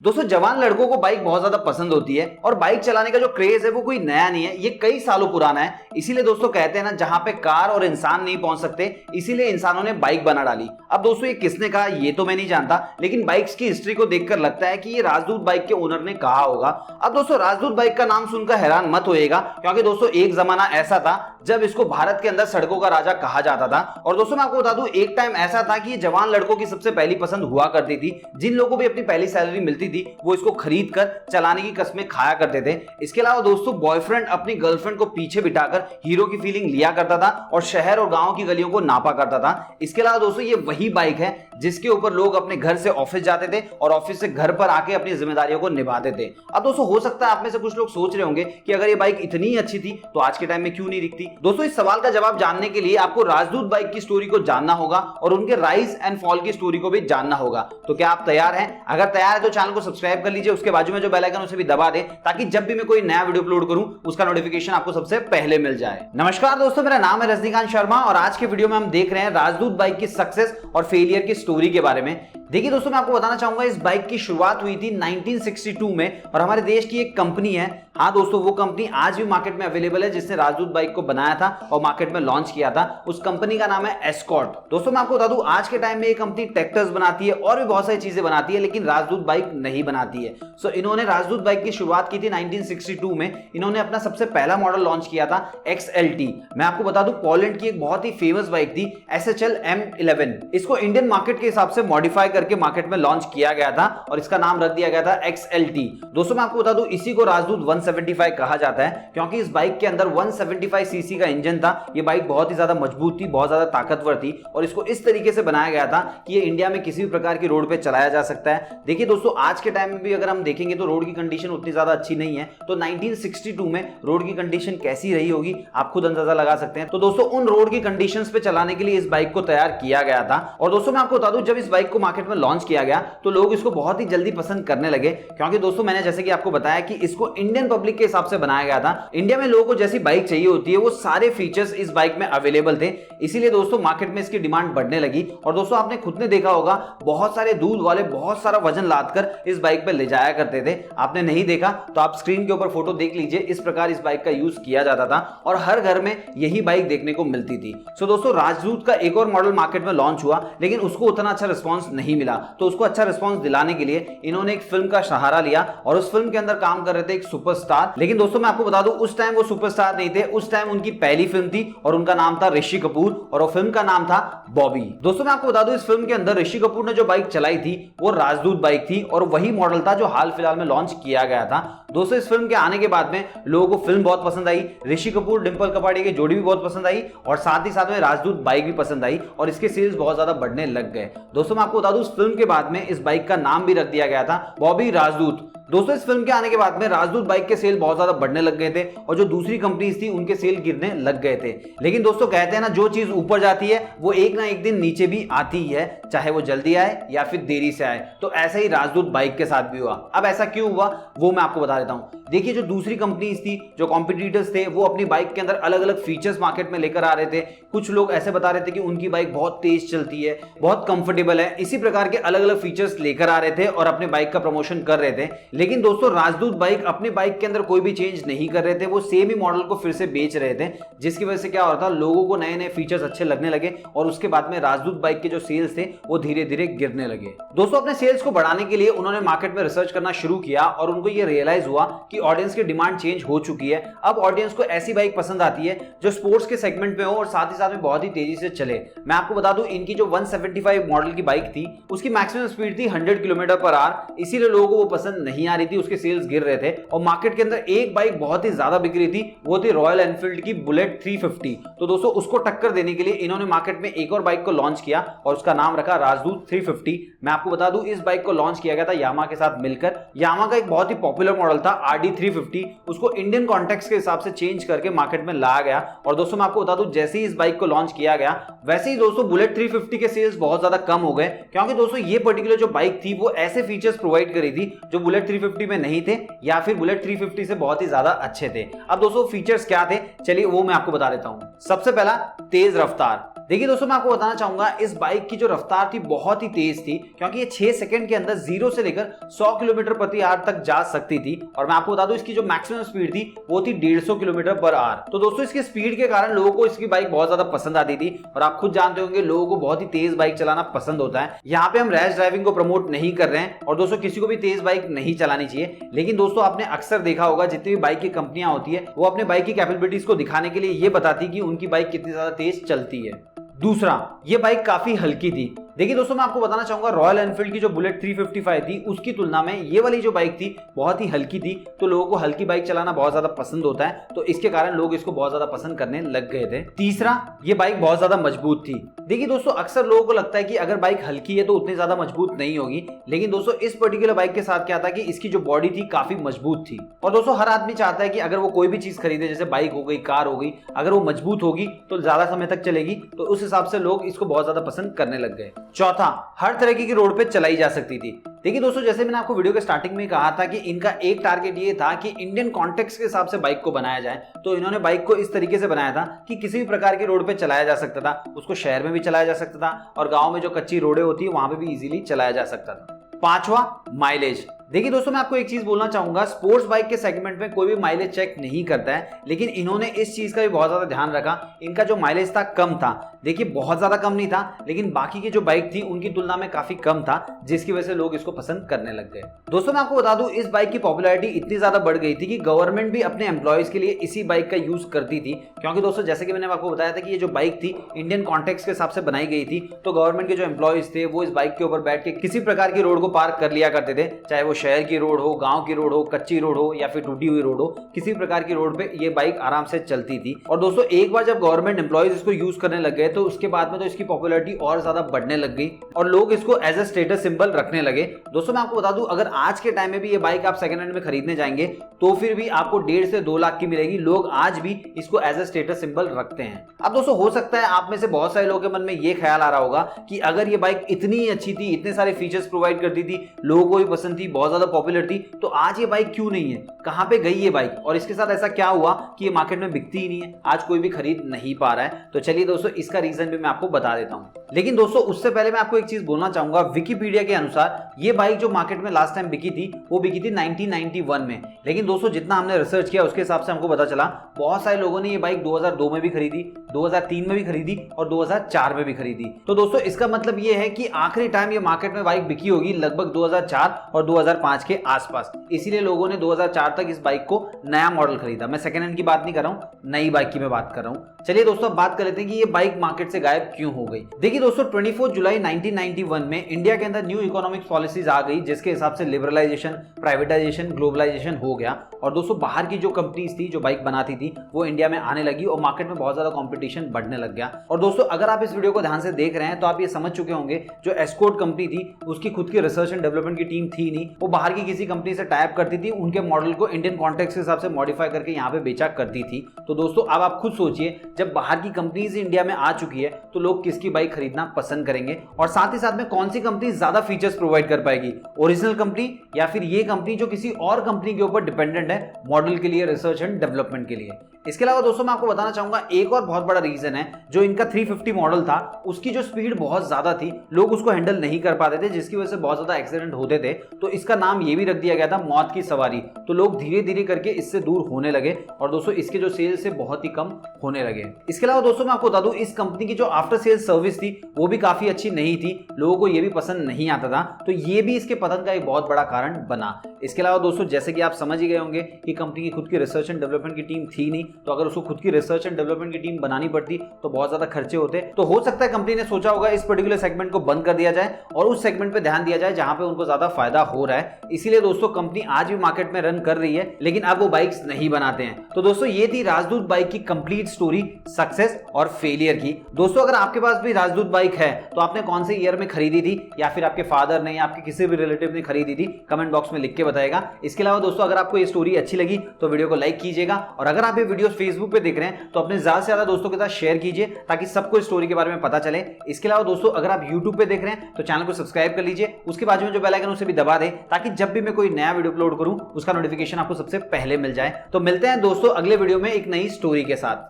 दोस्तों जवान लड़कों को बाइक बहुत ज्यादा पसंद होती है और बाइक चलाने का जो क्रेज है वो कोई नया नहीं है, ये कई सालों पुराना है। इसीलिए दोस्तों कहते हैं ना, जहां पे कार और इंसान नहीं पहुंच सकते इसीलिए इंसानों ने बाइक बना डाली। अब दोस्तों ये किसने कहा ये तो मैं नहीं जानता, लेकिन बाइक्स की हिस्ट्री को देखकर लगता है कि ये राजदूत बाइक के ओनर ने कहा होगा। अब दोस्तों राजदूत बाइक का नाम सुनकर हैरान मत होइएगा, क्योंकि दोस्तों एक जमाना ऐसा था जब इसको भारत के अंदर सड़कों का राजा कहा जाता था। और दोस्तों मैं आपको बता दूं, एक टाइम ऐसा था कि ये जवान लड़कों की सबसे पहली पसंद हुआ करती थी। जिन लोगों को भी अपनी पहली सैलरी मिलती थी वो इसको खरीद कर चलाने की कस्में खाया करते थे। इसके अलावा दोस्तों बॉयफ्रेंड अपनी गर्लफ्रेंड को पीछे बिठाकर हीरो की फीलिंग लिया करता था और शहर और गांव की गलियों को नापा करता था। इसके अलावा दोस्तों ये वही बाइक है जिसके ऊपर लोग अपने घर से ऑफिस जाते थे और ऑफिस से घर पर आके अपनी जिम्मेदारियों को निभाते थे। अब दोस्तों हो सकता है आप में से कुछ लोग सोच रहे होंगे कि अगर ये बाइक इतनी अच्छी थी तो आज के टाइम में क्यों नहीं दिखती। दोस्तों इस सवाल का जवाब जानने के लिए आपको राजदूत बाइक की स्टोरी को जानना होगा और उनके राइज एंड फॉल की स्टोरी को भी जानना होगा। तो क्या आप तैयार हैं? अगर तैयार है तो चैनल को सब्सक्राइब कर लीजिए, उसके बाजू में जो बेल आइकन उसे भी दबा दें ताकि जब भी मैं कोई नया वीडियो अपलोड करूं उसका नोटिफिकेशन आपको सबसे पहले मिल जाए। नमस्कार दोस्तों, मेरा नाम है रजनीकांत शर्मा और आज के वीडियो में हम देख रहे हैं राजदूत बाइक की सक्सेस और फेलियर की स्टोरी के बारे में। देखिए दोस्तों, मैं आपको बताना चाहूंगा इस बाइक की शुरुआत हुई थी 1962 में और हमारे देश की एक कंपनी है। हाँ दोस्तों, वो कंपनी आज भी मार्केट में अवेलेबल है जिसने राजदूत बाइक को बनाया था और मार्केट में लॉन्च किया था। उस कंपनी का नाम है एस्कॉर्ट। दोस्तों मैं आपको बता दूं, आज के टाइम में ये कंपनी ट्रैक्टर्स बनाती है और भी बहुत सारी चीजें बनाती है, लेकिन राजदूत बाइक नहीं बनाती है। सो इन्होंने राजदूत बाइक की शुरुआत की थी 1962 में। इन्होंने अपना सबसे पहला मॉडल लॉन्च किया था XLT। मैं आपको बता दूं, पोलैंड की एक बहुत ही फेमस बाइक थी SHL M11। इसको इंडियन मार्केट के हिसाब से मॉडिफाई करके मार्केट में लॉन्च किया गया था और इसका नाम रख दिया गया था XLT। दोस्तों मैं आपको बता दूं, इसी को राजदूत 175 कहा जाता है, क्योंकि इस बाइक के अंदर 175 सीसी का इंजन था। ये बाइक बहुत ही ज्यादा मजबूत थी, बहुत ज्यादा ताकतवर थी और इसको इस तरीके से बनाया गया था कि ये इंडिया में किसी भी प्रकार की रोड पे चलाया जा सकता है। देखिए दोस्तों, आज के टाइम में भी अगर हम देखेंगे तो रोड की कंडीशन उतनी ज्यादा अच्छी नहीं है, तो 1962 में रोड की कंडीशन कैसी रही होगी आप खुद अंदाजा लगा सकते हैं। तो दोस्तों उन रोड की कंडीशंस पे चलाने के लिए इस बाइक को तैयार किया गया था। और दोस्तों मैं आपको बता दूं, जब इस बाइक को मार्केट में लॉन्च किया गया तो लोग इसको बहुत ही जल्दी पसंद करने लगे, क्योंकि दोस्तों मैंने जैसे कि आपको बताया कि इसको इंडियन पब्लिक के हिसाब से बनाया गया था। इंडिया में लोगों को जैसी बाइक चाहिए होती है वो सारे फीचर्स इस बाइक में अवेलेबल थे, इसीलिए दोस्तों मार्केट में इसकी डिमांड बढ़ने लगी। और दोस्तों आपने खुद ने देखा होगा, बहुत सारे दूध वाले बहुत सारा वजन लादकर इस बाइक पे ले जाया करते थे। आपने नहीं देखा तो आप स्क्रीन के ऊपर फोटो देख लीजिए, इस प्रकार इस बाइक का यूज किया जाता था और हर घर में यही बाइक देखने को मिलती थी। सो दोस्तों राजदूत का एक और मॉडल मार्केट में लॉन्च हुआ, लेकिन उसको उतना अच्छा रिस्पॉन्स नहीं मिला। तो उसको अच्छा रिस्पॉन्स दिलाने के लिए इन्होंने एक फिल्म का सहारा लिया और उस फिल्म के अंदर काम कर रहे थे एक सुपरस्टार। लेकिन दोस्तों मैं आपको बता दूं, उस टाइम वो सुपरस्टार नहीं थे, उस टाइम उनकी पहली फिल्म थी और उनका नाम था ऋषि कपूर और वो फिल्म का नाम था बॉबी। दोस्तों मैं आपको बता दूं, इस फिल्म के अंदर ऋषि कपूर ने जो बाइक चलाई थी वो राजदूत बाइक थी और वही मॉडल था जो हाल फिलहाल में लॉन्च किया गया था। दोस्तों इस फिल्म के आने के बाद में लोगों को फिल्म बहुत पसंद आई, ऋषि कपूर डिंपल कपाड़िया की जोड़ी भी बहुत पसंद आई और साथ ही साथ में राजदूत बाइक भी पसंद आई और इसके सेल्स बहुत ज्यादा बढ़ने लग गए। दोस्तों मैं आपको बता दूं, इस फिल्म के बाद में इस बाइक का नाम भी रख दिया गया था बॉबी राजदूत। दोस्तों इस फिल्म के आने के बाद में राजदूत बाइक के सेल बहुत ज्यादा बढ़ने लग गए थे और जो दूसरी कंपनीज थी उनके सेल गिरने लग गए थे। लेकिन दोस्तों कहते हैं ना, जो चीज ऊपर जाती है वो एक ना एक दिन नीचे भी आती है, चाहे वो जल्दी आए या फिर देरी से आए। तो ऐसा ही राजदूत बाइक के साथ भी हुआ। अब ऐसा क्यों हुआ वो मैं आपको बता देता हूं। देखिए, जो दूसरी कंपनीज थी, जो कॉम्पिटिटर्स थे, वो अपनी बाइक के अंदर अलग अलग फीचर्स मार्केट में लेकर आ रहे थे। कुछ लोग ऐसे बता रहे थे कि उनकी बाइक बहुत तेज चलती है, बहुत कंफर्टेबल है, इसी प्रकार के अलग अलग फीचर्स लेकर आ रहे थे और अपने बाइक का प्रमोशन कर रहे थे। लेकिन दोस्तों राजदूत बाइक अपनी बाइक के अंदर कोई भी चेंज नहीं कर रहे थे, वो सेम ही मॉडल को फिर से बेच रहे थे, जिसकी वजह से क्या हो रहा था, लोगों को नए नए फीचर्स अच्छे लगने लगे और उसके बाद में राजदूत बाइक के जो सेल्स थे वो धीरे धीरे गिरने लगे। दोस्तों अपने सेल्स को बढ़ाने के लिए उन्होंने मार्केट में रिसर्च करना शुरू किया और उनको ये रियलाइज हुआ कि ऑडियंस की डिमांड चेंज हो चुकी है। अब ऑडियंस को ऐसी बाइक पसंद आती है जो स्पोर्ट्स के सेगमेंट में हो और साथ ही साथ में बहुत ही तेजी से चले। मैं आपको बता दूं, इनकी जो 175 मॉडल की बाइक थी उसकी मैक्सिमम स्पीड थी 100 किलोमीटर/आवर, इसीलिए लोगों को वो पसंद नहीं आ रही थी, उसके सेल्स गिर रहे थे। और मार्केट के अंदर एक बाइक बहुत ही ज्यादा बिक रही थी, वो थी रॉयल एनफील्ड की बुलेट 350। तो दोस्तों उसको टक्कर देने के लिए इन्होंने मार्केट में एक और बाइक को लॉन्च किया और उसका नाम रखा राजदूत 350। मैं आपको बता दूं, इस बाइक को लॉन्च किया गया था यामा के साथ मिलकर। यामा का एक बहुत ही पॉपुलर मॉडल था RD 350, उसको इंडियन कॉन्टेक्स्ट के हिसाब से चेंज करके मार्केट में लाया गया। और दोस्तों मैं आपको बता दूं, जैसे ही इस बाइक को लॉन्च किया गया वैसे ही दोस्तों बुलेट 350 के सेल्स बहुत ज्यादा कम हो गए, क्योंकि दोस्तों ये पर्टिकुलर जो बाइक थी वो ऐसे फीचर्स प्रोवाइड करी थी जो बुलेट 350 में नहीं थे या फिर बुलेट 350 से बहुत ही ज्यादा अच्छे थे। अब दोस्तों फीचर्स क्या थे, चलिए वो मैं आपको बता देता हूं। सबसे पहला, तेज रफ्तार। देखिए दोस्तों, मैं आपको बताना चाहूंगा इस बाइक की जो रफ्तार थी बहुत ही तेज थी, क्योंकि ये 6 सेकंड के अंदर 0 से लेकर 100 किलोमीटर प्रति आवर तक जा सकती थी। और मैं आपको बता दूं इसकी जो मैक्सिमम स्पीड थी वो थी 150 किलोमीटर पर आवर। तो दोस्तों इसकी स्पीड के कारण लोगों को इसकी बाइक बहुत ज्यादा पसंद आती थी, और आप खुद जानते होंगे लोगों को बहुत ही तेज बाइक चलाना पसंद होता है। यहाँ पे हम रैश ड्राइविंग को प्रमोट नहीं कर रहे हैं, और दोस्तों किसी को भी तेज बाइक नहीं चलानी चाहिए, लेकिन दोस्तों आपने अक्सर देखा होगा जितनी भी बाइक की कंपनियां होती है वो अपने बाइक की कैपेबिलिटीज को दिखाने के लिए ये बताती कि उनकी बाइक कितनी ज्यादा तेज चलती है। दूसरा, ये बाइक काफी हल्की थी। देखिए दोस्तों, मैं आपको बताना चाहूंगा रॉयल एनफील्ड की जो बुलेट 355 थी उसकी तुलना में ये वाली जो बाइक थी बहुत ही हल्की थी। तो लोगों को हल्की बाइक चलाना बहुत ज्यादा पसंद होता है, तो इसके कारण लोग इसको बहुत ज्यादा पसंद करने लग गए थे। तीसरा, ये बाइक बहुत ज्यादा मजबूत थी। देखिए दोस्तों, अक्सर लोगों को लगता है कि अगर बाइक हल्की है तो उतनी ज्यादा मजबूत नहीं होगी, लेकिन दोस्तों इस पर्टिकुलर बाइक के साथ क्या था कि इसकी जो बॉडी थी काफी मजबूत थी। और दोस्तों हर आदमी चाहता है कि अगर वो कोई भी चीज खरीदे, जैसे बाइक हो गई, कार हो गई, अगर वो मजबूत होगी तो ज्यादा समय तक चलेगी, तो उस हिसाब से लोग इसको बहुत ज्यादा पसंद करने लग गए। चौथा, हर तरह की रोड पे चलाई जा सकती थी। देखिए दोस्तों, जैसे मैंने आपको वीडियो के स्टार्टिंग में कहा था कि इनका एक टारगेट ये था कि इंडियन कॉन्टेक्स्ट के हिसाब से बाइक को बनाया जाए। तो इन्होंने बाइक को इस तरीके से बनाया था कि किसी भी प्रकार की रोड पे चलाया जा सकता था, उसको शहर में भी चलाया जा सकता था, और गांव में जो कच्ची रोडें होती है वहां पे भी इजीली चलाया जा सकता था। पांचवा, माइलेज। देखिए दोस्तों, मैं आपको एक चीज बोलना चाहूंगा, स्पोर्ट्स बाइक के सेगमेंट में कोई भी माइलेज चेक नहीं करता है, लेकिन इन्होंने इस चीज का भी बहुत ज्यादा ध्यान रखा। इनका जो माइलेज था कम था, देखिए बहुत ज्यादा कम नहीं था, लेकिन बाकी की जो बाइक थी उनकी तुलना में काफी कम था, जिसकी वजह से लोग इसको पसंद करने लग गए। दोस्तों मैं आपको बता दूं, इस बाइक की पॉपुलैरिटी इतनी ज्यादा बढ़ गई थी कि गवर्नमेंट भी अपने एम्प्लॉयज के लिए इसी बाइक का यूज करती थी। क्योंकि दोस्तों जैसे कि मैंने आपको बताया था कि ये जो बाइक थी इंडियन कॉन्टेक्स्ट के हिसाब से बनाई गई थी, तो गवर्नमेंट के जो एम्प्लॉयज थे वो इस बाइक के ऊपर बैठ के किसी प्रकार की रोड को पार कर लिया करते थे, चाहे वो शहर की रोड हो, गांव की रोड हो, कच्ची रोड हो, या फिर टूटी हुई रोड हो, किसी प्रकार की रोड पे ये बाइक आराम से चलती थी। और दोस्तों एक बार जब गवर्नमेंट एम्प्लॉयज इसको यूज करने लग गए, तो उसके बाद में तो इसकी पॉपुलैरिटी और ज्यादा बढ़ने लग गई और लोग इसको एज ए स्टेटस सिंबल रखने लगे। दोस्तों मैं आपको बता दूं, अगर आज के टाइम में भी ये बाइक आप सेकंड हैंड में खरीदने जाएंगे तो फिर भी आपको 1.5 से 2 लाख की मिलेगी। लोग आज भी इसको एज ए स्टेटस सिंबल रखते हैं। अब दोस्तों हो सकता है आप में से बहुत सारे लोगों के मन में ये ख्याल आ रहा होगा कि अगर ये बाइक इतनी अच्छी थी, इतने सारे फीचर्स प्रोवाइड करती थी, लोगों को भी पसंद थी, बहुत ज्यादा पॉपुलर थी, तो आज ये बाइक क्यों नहीं है, कहां पे गई ये बाइक, और इसके साथ ऐसा क्या हुआ कि ये मार्केट में बिकती ही नहीं है, आज कोई भी खरीद नहीं पा रहा है। तो चलिए दोस्तों इसका रीजन भी मैं आपको बता देता हूं। लेकिन दोस्तों उससे पहले मैं आपको एक चीज बोलना चाहूंगा, विकिपीडिया के अनुसार ये बाइक जो मार्केट में लास्ट टाइम बिकी थी वो बिकी थी 1991 में। लेकिन दोस्तों जितना हमने रिसर्च किया उसके हिसाब से हमको पता चला बहुत सारे लोगों ने ये बाइक 2002 में भी खरीदी, 2003 में भी खरीदी और 2004 में भी खरीदी। तो दोस्तों इसका मतलब ये है कि आखिरी टाइम ये मार्केट में बाइक बिकी होगी लगभग 2004 और 2005 के आसपास। इसीलिए लोगों ने 2004 तक इस बाइक को नया मॉडल खरीदा। मैं सेकंड हैंड की बात नहीं कर रहा हूं, नई बाइक की मैं बात कर रहा हूं। चलिए दोस्तों अब बात कर लेते हैं कि ये बाइक मार्केट से गायब क्यों हो गई। देखिए दोस्तों 24 जुलाई 1991 में इंडिया के अंदर न्यू इकोनॉमिक पॉलिसीज आ गई, जिसके हिसाब से लिबरलाइजेशन, प्राइवेटाइजेशन, ग्लोबलाइजेशन हो गया। और दोस्तों बाहर की जो कंपनीज थी जो बाइक बनाती थी वो इंडिया में आने लगी और मार्केट में बहुत ज्यादा कंपटीशन बढ़ने लग गया। और दोस्तों अगर आप इस वीडियो को ध्यान से देख रहे हैं तो आप ये समझ चुके होंगे, जो एस्कॉर्ट कंपनी थी उसकी खुद की रिसर्च एंड डेवलपमेंट की टीम थी नहीं, वो बाहर की किसी कंपनी से टाइप करती थी, उनके मॉडल को इंडियन कॉन्टेक्स्ट के हिसाब से मॉडिफाई करके यहाँ पे बेचा करती थी। तो दोस्तों अब आप खुद सोचिए, जब बाहर की कंपनीज इंडिया में आ चुकी है तो लोग किसकी बाइक खरीदना पसंद करेंगे, और साथ ही साथ में कौन सी कंपनी ज्यादा फीचर्स प्रोवाइड कर पाएगी, ओरिजिनल कंपनी या फिर ये कंपनी जो किसी और कंपनी के ऊपर डिपेंडेंट है मॉडल के लिए, रिसर्च एंड डेवलपमेंट के लिए। इसके अलावा दोस्तों मैं आपको बताना चाहूंगा एक और बहुत बड़ा रीजन है, जो इनका 350 मॉडल था उसकी जो स्पीड बहुत ज्यादा थी, लोग उसको हैंडल नहीं कर पाते थे, जिसकी वजह से बहुत ज्यादा एक्सीडेंट होते थे। तो इसका नाम ये भी रख दिया गया था मौत की सवारी। तो लोग धीरे धीरे करके इससे दूर होने लगे और दोस्तों इसके जो सेल्स से बहुत ही कम होने लगे। इसके अलावा दोस्तों मैं आपको बता दूं, इस कंपनी की जो आफ्टर सेल्स सर्विस थी वो भी काफी अच्छी नहीं थी, लोगों को ये भी पसंद नहीं आता था। तो ये भी इसके पतन का एक बहुत बड़ा कारण बना। इसके अलावा दोस्तों जैसे कि आप समझ ही गए होंगे कि कंपनी की खुद की रिसर्च एंड डेवलपमेंट की टीम थी नहीं, तो अगर उसको खुद की रिसर्च एंड डेवलपमेंट की टीम बनानी पड़ती तो बहुत ज्यादा खर्चे होते। तो हो सकता है कंपनी ने सोचा होगा इस पर्टिकुलर सेगमेंट को बंद कर दिया जाए और उस सेगमेंट पे ध्यान दिया जाए जहां पे उनको ज्यादा फायदा हो रहा है। इसीलिए दोस्तों कंपनी आज भी मार्केट में रन कर रही है, लेकिन अब वो बाइक्स नहीं बनाते हैं। तो दोस्तों ये थी राजदूत बाइक की कंप्लीट स्टोरी, सक्सेस और फेलियर की। दोस्तों अगर आपके पास भी राजदूत बाइक है तो आपने कौन से ईयर में खरीदी थी, या फिर आपके फादर ने या आपके किसी भी रिलेटिव ने खरीदी थी, कमेंट बॉक्स में लिख के बताएगा। इसके अलावा दोस्तों अगर आपको ये स्टोरी अच्छी लगी तो वीडियो को लाइक कीजिएगा, और अगर आप ये वीडियो फेसबुक पे देख रहे हैं तो अपने ज्यादा से ज्यादा दोस्तों के साथ शेयर कीजिए ताकि सबको स्टोरी के बारे में पता चले। इसके अलावा दोस्तों अगर आप यूट्यूब पे देख रहे हैं तो चैनल को सब्सक्राइब कर लीजिए, उसके बाजू में जो बेल आइकन उसे भी दबा दें ताकि जब भी मैं कोई नया वीडियो अपलोड करूं उसका नोटिफिकेशन आपको सबसे पहले मिल जाए। तो मिलते हैं दोस्तों अगले वीडियो में एक नई स्टोरी के साथ।